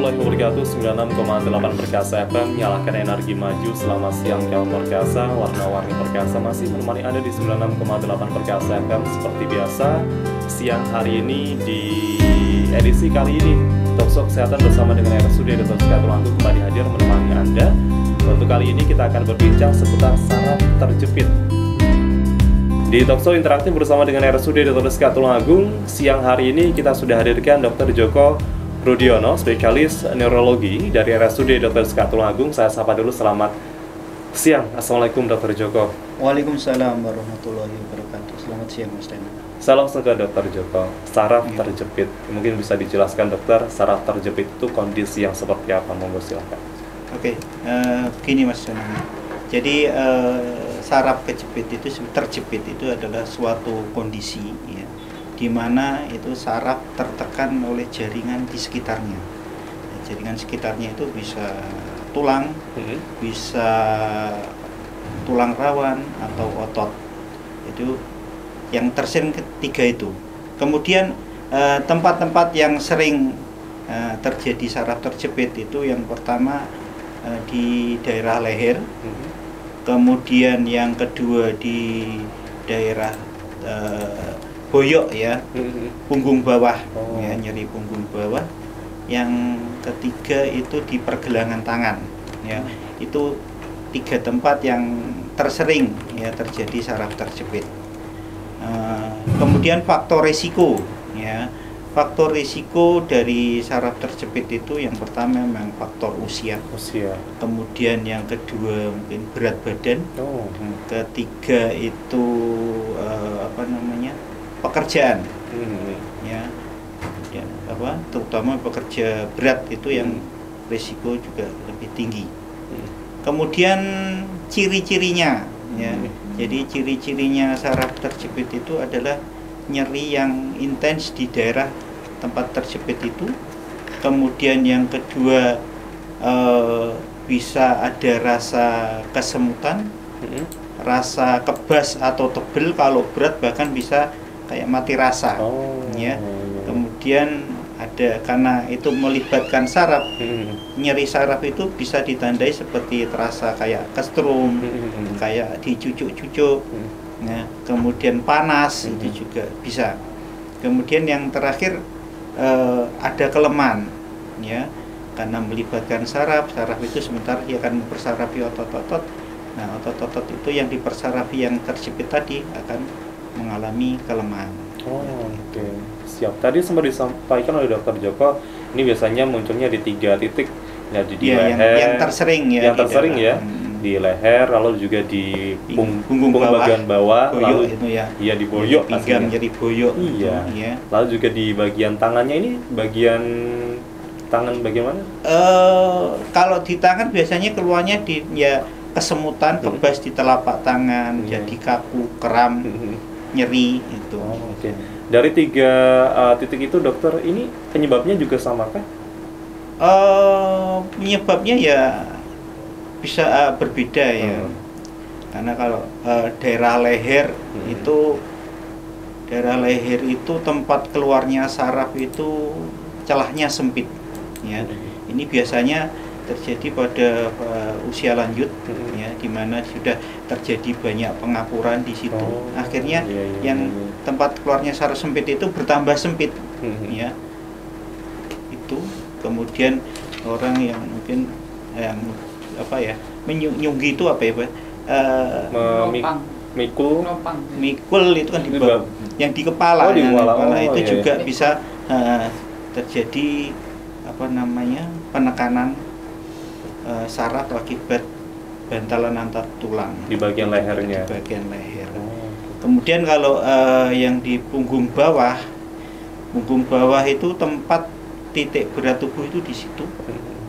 warahmatullahi wabarakatuh. 96,8 Perkasa FM, nyalakan energi maju. Selamat siang kawan Perkasa, warna-warni Perkasa masih menemani Anda di 96,8 Perkasa FM. Seperti biasa, siang hari ini di edisi kali ini Talkshow Kesehatan bersama dengan RSUD Dr. Skatulanggung kembali hadir menemani Anda. Untuk kali ini kita akan berbincang seputar saraf terjepit. Di Talkshow interaktif bersama dengan RSUD Dr. Skatulanggung, siang hari ini kita sudah hadirkan Dr. Joko Rudiono, spesialis neurologi dari RSUD Dr. Skatulanggung. Saya sapa dulu, selamat siang. Assalamualaikum Dr. Joko. Waalaikumsalam warahmatullahi wabarakatuh. Selamat siang Mas Dana. Salam sejahtera Dr. Joko. Saraf terjepit, mungkin bisa dijelaskan dokter, saraf terjepit itu kondisi yang seperti apa? Monggo silakan. Oke, begini Mas Dana. Jadi saraf terjepit itu adalah suatu kondisi ya, di mana itu saraf tertekan oleh jaringan di sekitarnya. Jaringan sekitarnya itu bisa tulang, bisa tulang rawan atau otot. Itu yang tersering ketiga itu. Kemudian tempat-tempat yang sering terjadi saraf terjepit itu yang pertama di daerah leher, kemudian yang kedua di daerah boyok ya, punggung bawah, ya, nyeri punggung bawah. Yang ketiga itu di pergelangan tangan, ya. Itu tiga tempat yang tersering ya terjadi saraf terjepit. Kemudian faktor risiko, ya. Faktor risiko dari saraf terjepit itu yang pertama memang faktor usia. Kemudian yang kedua mungkin berat badan. Ketiga itu pekerjaan, ya, kemudian terutama pekerja berat itu yang risiko juga lebih tinggi. Kemudian ciri-cirinya, ya, jadi ciri-cirinya saraf terjepit itu adalah nyeri yang intens di daerah tempat terjepit itu. Kemudian yang kedua bisa ada rasa kesemutan, rasa kebas atau tebel, kalau berat bahkan bisa kayak mati rasa, ya. Kemudian ada, karena itu melibatkan saraf, nyeri saraf itu bisa ditandai seperti terasa kayak kestrum, kayak dicucuk-cucuk, ya. Kemudian panas, itu juga bisa. Kemudian yang terakhir ada kelemahan, ya, karena melibatkan saraf itu sementara dia akan mempersarafi otot-otot. Nah, otot-otot itu yang dipersarafi yang terjepit tadi akan mengalami kelemahan. Oke. Siap. Tadi sempat disampaikan oleh Dr. Joko, ini biasanya munculnya di 3 titik, ya, di leher, yang tersering ya, di leher, lalu juga di punggung bagian bawah, lalu itu ya, iya di boyok, pinggang jadi boyok, iya. Gitu, ya. Lalu juga di bagian tangannya, ini bagian tangan bagaimana? Kalau di tangan biasanya keluarnya di kesemutan, kebas di telapak tangan, jadi kaku, kram, nyeri itu. Oke. Dari 3 titik itu dokter, ini penyebabnya juga sama kah? Penyebabnya ya bisa berbeda ya. Karena kalau daerah leher itu tempat keluarnya saraf itu celahnya sempit, ya. Ini biasanya terjadi pada usia lanjut, ya, di mana sudah terjadi banyak pengapuran di situ. Akhirnya yang tempat keluarnya saraf sempit itu bertambah sempit, ya. Itu kemudian orang yang mungkin menyunggi itu mikul itu kan di bawah, yang di kepala, itu juga bisa terjadi penekanan saraf akibat bantalan antar tulang di bagian lehernya. Di bagian leher. Kemudian kalau yang di punggung bawah itu tempat titik berat tubuh itu di situ.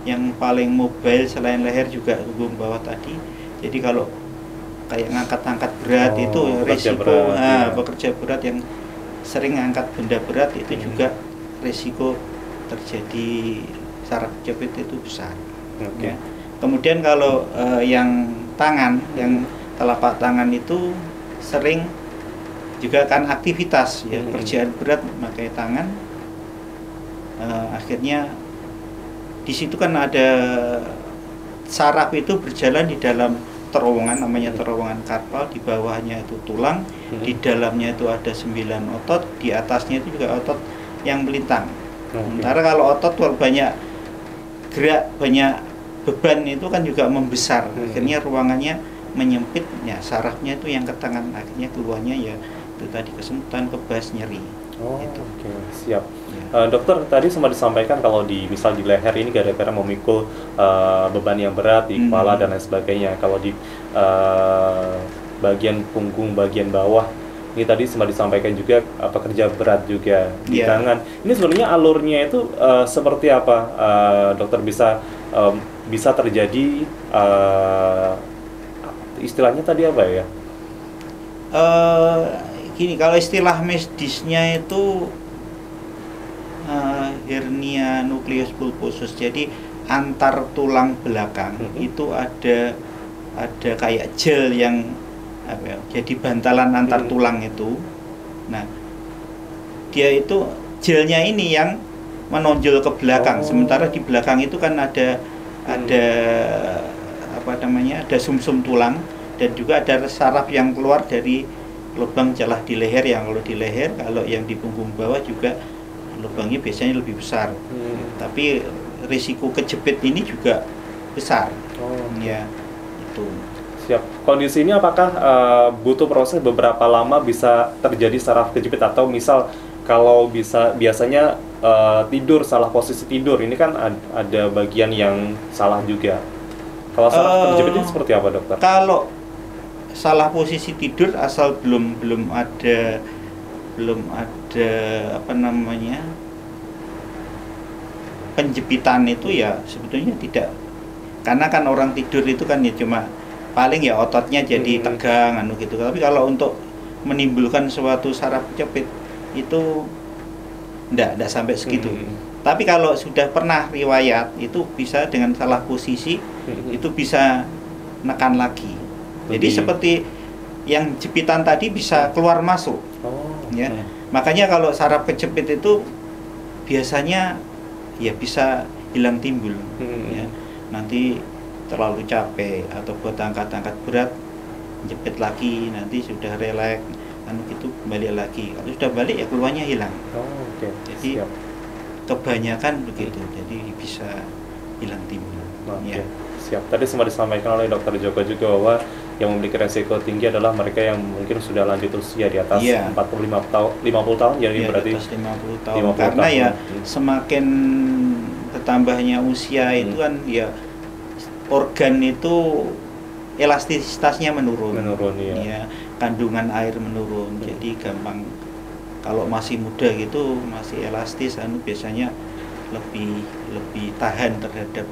Yang paling mobile selain leher juga punggung bawah tadi. Jadi kalau kayak ngangkat-ngangkat berat itu risiko pekerja berat yang sering ngangkat benda berat itu juga risiko terjadi saraf terjepit itu besar. Ya. Kemudian kalau yang tangan, yang telapak tangan itu sering juga kan aktivitas, ya, kerjaan berat memakai tangan, akhirnya di situ kan ada saraf itu berjalan di dalam terowongan, namanya terowongan karpal, di bawahnya itu tulang, di dalamnya itu ada 9 otot, di atasnya itu juga otot yang melintang. Sementara kalau otot banyak gerak, banyak beban itu kan juga membesar, akhirnya ruangannya menyempit, ya sarafnya itu yang ke tangan, akhirnya keluarnya ya itu tadi kesemutan, kebas, nyeri. Itu. Oke, siap. Ya. Dokter, tadi sempat disampaikan kalau misal di leher ini gara-gara memikul beban yang berat di kepala dan lain sebagainya. Kalau di bagian punggung, bagian bawah, ini tadi sempat disampaikan juga pekerja berat juga di tangan. Ini sebenarnya alurnya itu seperti apa, dokter? Bisa terjadi istilahnya tadi apa ya? Gini, kalau istilah medisnya itu hernia nucleus pulposus. Jadi antar tulang belakang itu ada kayak gel yang jadi bantalan antar tulang itu. Nah, dia itu gelnya ini yang menonjol ke belakang. Sementara di belakang itu kan ada ada sumsum tulang, dan juga ada saraf yang keluar dari lubang celah di leher. Yang kalau di leher, kalau yang di punggung bawah juga lubangnya biasanya lebih besar. Tapi risiko kejepit ini juga besar. Ya, itu. Siap. Kondisi ini apakah butuh proses beberapa lama bisa terjadi saraf kejepit, atau misal kalau biasanya tidur, salah posisi tidur, ini kan ada bagian yang salah juga. Kalau saraf kejepit ini seperti apa, dokter? Kalau salah posisi tidur, asal belum ada penjepitan itu ya sebetulnya tidak, karena kan orang tidur itu kan ya cuma paling ya ototnya jadi tegang gitu. Tapi kalau untuk menimbulkan suatu saraf kejepit itu enggak sampai segitu. Tapi kalau sudah pernah riwayat, itu bisa dengan salah posisi itu bisa nekan lagi. Jadi seperti yang jepitan tadi bisa keluar masuk. Ya. Makanya kalau saraf kejepit itu biasanya ya bisa hilang timbul. Ya. Nanti terlalu capek atau buat angkat-angkat berat, jepit lagi, nanti sudah relax, gitu kembali lagi. Kalau sudah balik ya keluarnya hilang. Jadi kebanyakan begitu. Jadi bisa hilang timbul. Ya. Siap. Tadi sempat disampaikan oleh Dokter Joko juga bahwa yang memiliki resiko tinggi adalah mereka yang mungkin sudah lanjut usia di atas 50 tahun, jadi berarti atas 50 tahun. Karena ya semakin bertambahnya usia itu kan ya organ itu elastisitasnya menurun ya. Kandungan air menurun. Jadi gampang, kalau masih muda gitu masih elastis, biasanya lebih tahan terhadap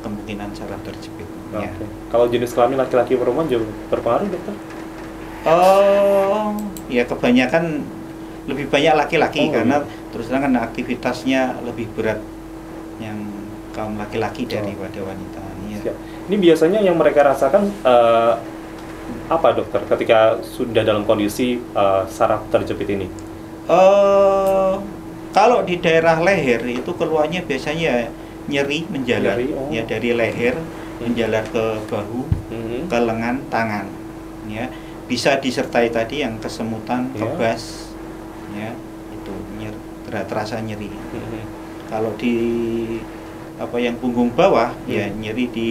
kemungkinan saraf terjepit. Ya. Kalau jenis kelamin laki-laki perempuan juga berpengaruh, dokter? Ya kebanyakan lebih banyak laki-laki, karena terus terang kan aktivitasnya lebih berat yang kaum laki-laki daripada wanita. Ya. Ini biasanya yang mereka rasakan apa, dokter, ketika sudah dalam kondisi saraf terjepit ini? Kalau di daerah leher itu keluarnya biasanya nyeri menjalar, ya dari leher menjalar ke bahu, ke lengan, tangan. Ya, bisa disertai tadi yang kesemutan, kebas, ya itu terasa nyeri. Kalau di yang punggung bawah, ya nyeri di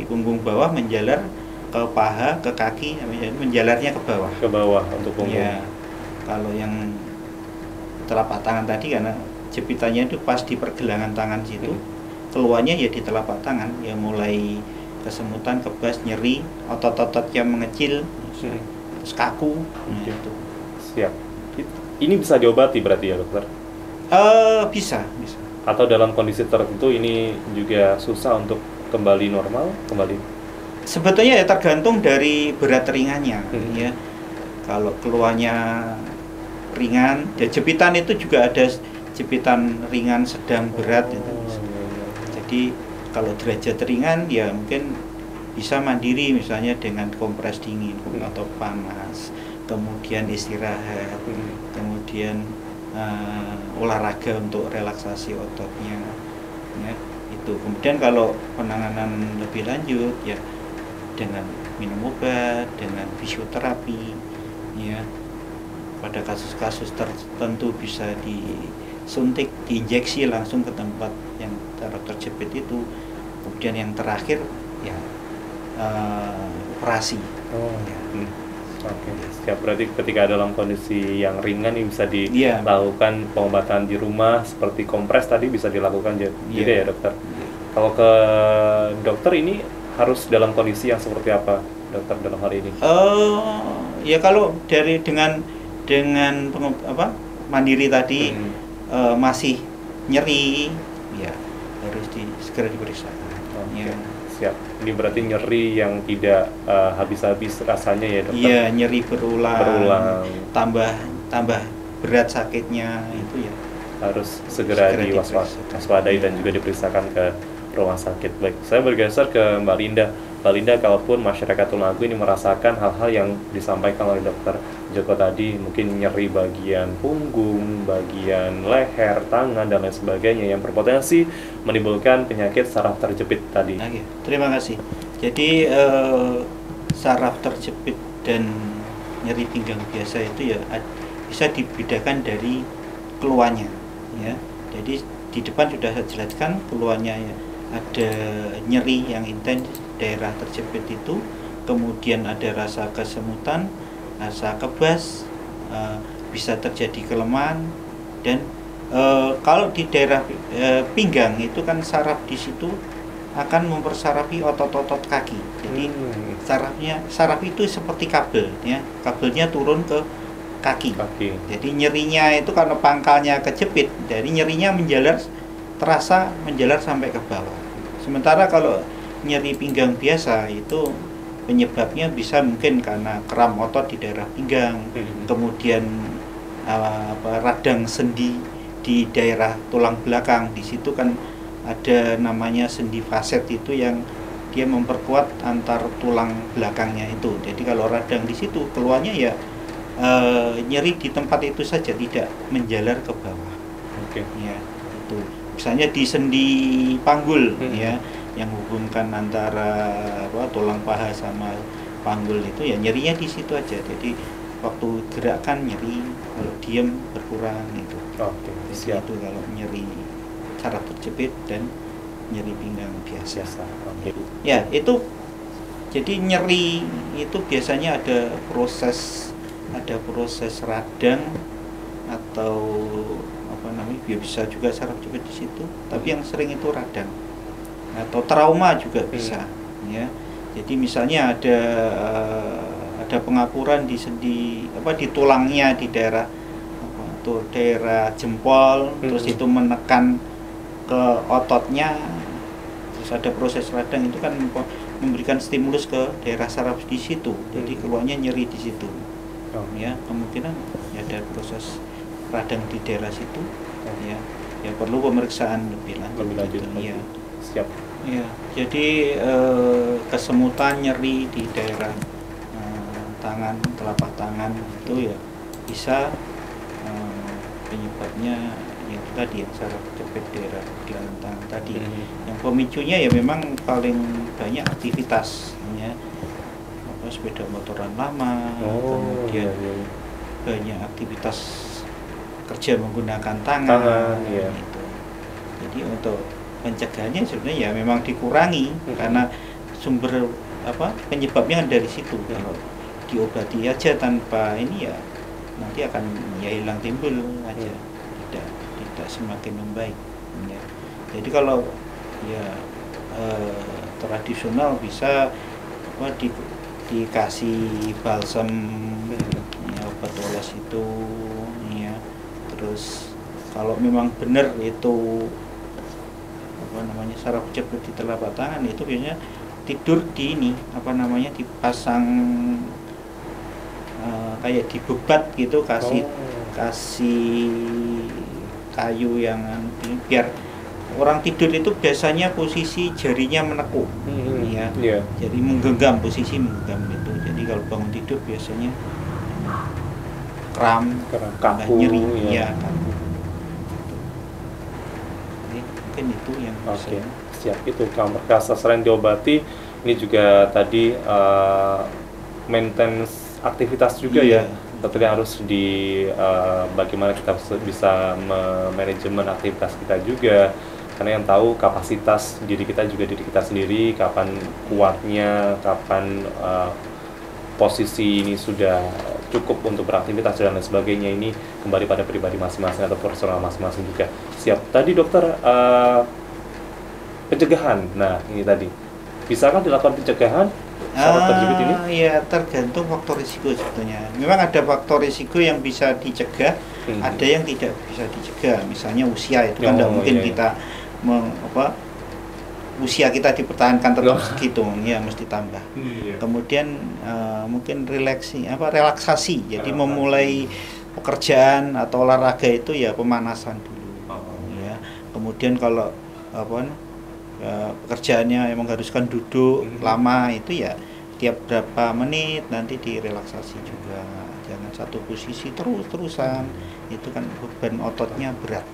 punggung bawah menjalar ke paha, ke kaki, menjalarnya ke bawah. Ke bawah untuk punggung. Ya, kalau yang telapak tangan tadi karena jepitannya itu pas di pergelangan tangan situ, keluarnya ya di telapak tangan, ya mulai kesemutan, kebas, nyeri, otot-otot yang mengecil, terus kaku. Gitu. Siap. Ini bisa diobati berarti ya, dokter? Bisa. Atau dalam kondisi tertentu ini juga susah untuk kembali normal, Sebetulnya ya tergantung dari berat ringannya, ya. Kalau keluarnya ringan, ya jepitan itu juga ada jepitan ringan, sedang, berat itu. Jadi kalau derajat ringan ya mungkin bisa mandiri, misalnya dengan kompres dingin atau panas, kemudian istirahat, kemudian olahraga untuk relaksasi ototnya, ya, Itu. Kemudian kalau penanganan lebih lanjut ya dengan minum obat, dengan fisioterapi, ya pada kasus-kasus tertentu bisa disuntik, diinjeksi langsung ke tempat yang saraf terjepit itu. Kemudian yang terakhir ya operasi. Ya. Oke, siap. Berarti ketika dalam kondisi yang ringan ini bisa dilakukan pengobatan di rumah seperti kompres tadi bisa dilakukan juga ya dokter. Kalau ke dokter ini harus dalam kondisi yang seperti apa dokter dalam hal ini? Ya kalau dengan mandiri tadi masih nyeri, ya harus segera diperiksa. Ya. Siap. Ini berarti nyeri yang tidak habis-habis rasanya ya dokter? Iya, nyeri berulang. Tambah berat sakitnya itu ya. Harus segera diwaspadai dan juga diperiksakan ke rumah sakit. Baik, saya bergeser ke Mbak Linda. Mbak Linda, kalaupun masyarakat Tulungagung ini merasakan hal-hal yang disampaikan oleh dokter Joko tadi, mungkin nyeri bagian punggung, bagian leher, tangan, dan lain sebagainya yang berpotensi menimbulkan penyakit saraf terjepit tadi. Oke, terima kasih. Jadi saraf terjepit dan nyeri pinggang biasa itu ya bisa dibedakan dari keluhannya, ya. Jadi di depan sudah saya jelaskan keluhannya ya. Ada nyeri yang intens daerah terjepit itu, kemudian ada rasa kesemutan, rasa kebas, bisa terjadi kelemahan, dan kalau di daerah pinggang itu kan saraf di situ akan mempersarafi otot-otot kaki. Jadi saraf itu seperti kabel, ya, kabelnya turun ke kaki. Jadi nyerinya itu karena pangkalnya kejepit, jadi nyerinya terasa menjalar sampai ke bawah. Sementara kalau nyeri pinggang biasa itu penyebabnya bisa mungkin karena kram otot di daerah pinggang, kemudian radang sendi di daerah tulang belakang. Di situ kan ada namanya sendi faset itu yang dia memperkuat antar tulang belakangnya itu. Jadi kalau radang di situ keluarnya ya nyeri di tempat itu saja, tidak menjalar ke bawah. Ya, itu. Misalnya di sendi panggul, ya, yang hubungkan antara tulang paha sama panggul itu ya nyerinya di situ aja. Jadi waktu gerakan nyeri, kalau diam berkurang itu. Siap. Itu kalau nyeri saraf terjepit dan nyeri pinggang biasa. Ya, itu jadi nyeri itu biasanya ada proses radang atau bisa juga saraf terjepit di situ, tapi yang sering itu radang atau trauma juga bisa, ya. Jadi misalnya ada pengapuran di sendi di tulangnya di daerah jempol, terus itu menekan ke ototnya, terus ada proses radang, itu kan memberikan stimulus ke daerah saraf di situ, jadi keluarnya nyeri di situ. Ya, kemungkinan ya ada proses radang di daerah situ, ya perlu pemeriksaan lebih lanjut. Ya. Siap. Ya, jadi kesemutan, nyeri di daerah tangan, telapak tangan itu ya bisa penyebabnya yang tadi, yang saraf terjepit daerah pergelangan tangan tadi. Yang pemicunya ya memang paling banyak aktivitas, ya. Sepeda motoran lama, kemudian banyak aktivitas kerja menggunakan tangan, gitu. Jadi untuk pencegahannya sebenarnya ya memang dikurangi, karena sumber penyebabnya dari situ. Kalau diobati aja tanpa ini ya nanti akan hilang timbul aja, tidak semakin membaik, ya. Jadi kalau ya tradisional bisa dikasih balsam, ya, obat oles itu, ya. Terus kalau memang benar itu saraf terjepit di telapak tangan, itu biasanya tidur di ini dipasang kayak dibebat gitu, kasih kayu yang biar orang tidur itu biasanya posisi jarinya menekuk, ya. Jadi posisi menggenggam itu. Jadi kalau bangun tidur biasanya kram, kaku, nyeri, ya kaku. Jadi mungkin itu yang bisa. siap. Itu kalau perkasa selain diobati, ini juga tadi maintenance aktivitas juga ya. Tapi harus bagaimana kita bisa manajemen aktivitas kita juga. Karena yang tahu kapasitas diri kita juga diri kita sendiri, kapan kuatnya, kapan posisi ini sudah cukup untuk beraktivitas dan lain sebagainya, ini kembali pada pribadi masing-masing atau personal masing-masing juga. Siap. Tadi dokter, pencegahan. Nah, ini tadi. Bisakah dilakukan pencegahan saat terjepit ini? Ya, tergantung faktor risiko sebetulnya. Memang ada faktor risiko yang bisa dicegah, ada yang tidak bisa dicegah. Misalnya usia itu kan tidak mungkin kita usia kita dipertahankan tetap segitu, ya mesti tambah. Kemudian mungkin relaksasi. Jadi memulai pekerjaan atau olahraga itu ya pemanasan dulu. Ya. Kemudian kalau pekerjaannya yang mengharuskan duduk lama itu ya tiap berapa menit nanti direlaksasi juga. Jangan satu posisi terus-terusan. Itu kan beban ototnya berat.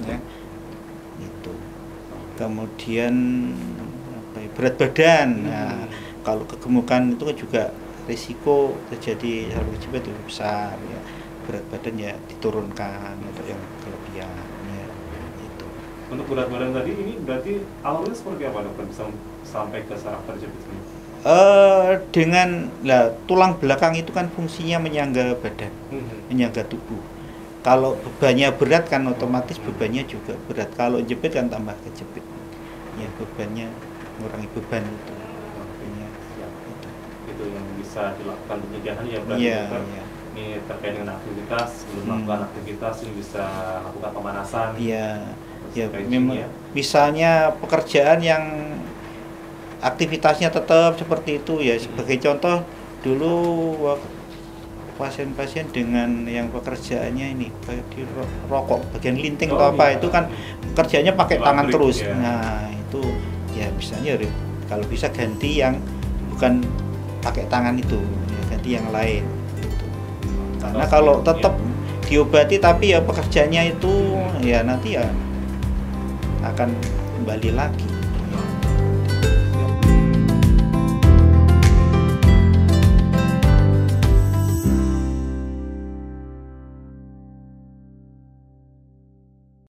Ya. Itu. Kemudian berat badan. Nah, kalau kegemukan itu kan juga risiko terjadi saraf kejepit lebih besar ya. Berat badan ya diturunkan atau yang kelebihan ya. Itu. Untuk berat badan tadi ini berarti awalnya seperti apa dokter bisa sampai ke saraf terjepit ini? Dengan tulang belakang itu kan fungsinya menyangga badan, menyangga tubuh. Kalau bebannya berat kan otomatis bebannya juga berat. Kalau jepit kan tambah kejepit. Ya bebannya mengurangi beban itu. Itu yang bisa dilakukan pencegahan ya berarti dokter. Ini terkait dengan aktivitas, sebelum melakukan aktivitas ini bisa lakukan pemanasan. Iya. Ya memang misalnya pekerjaan yang aktivitasnya tetap seperti itu ya. Sebagai contoh dulu pasien-pasien dengan yang pekerjaannya ini kayak di rokok bagian linting atau apa itu kan kerjanya pakai tangan terus. Nah itu ya misalnya kalau bisa ganti yang bukan pakai tangan itu ya, ganti yang lain gitu. Karena kalau tetap diobati tapi ya pekerjaannya itu ya nanti ya akan kembali lagi.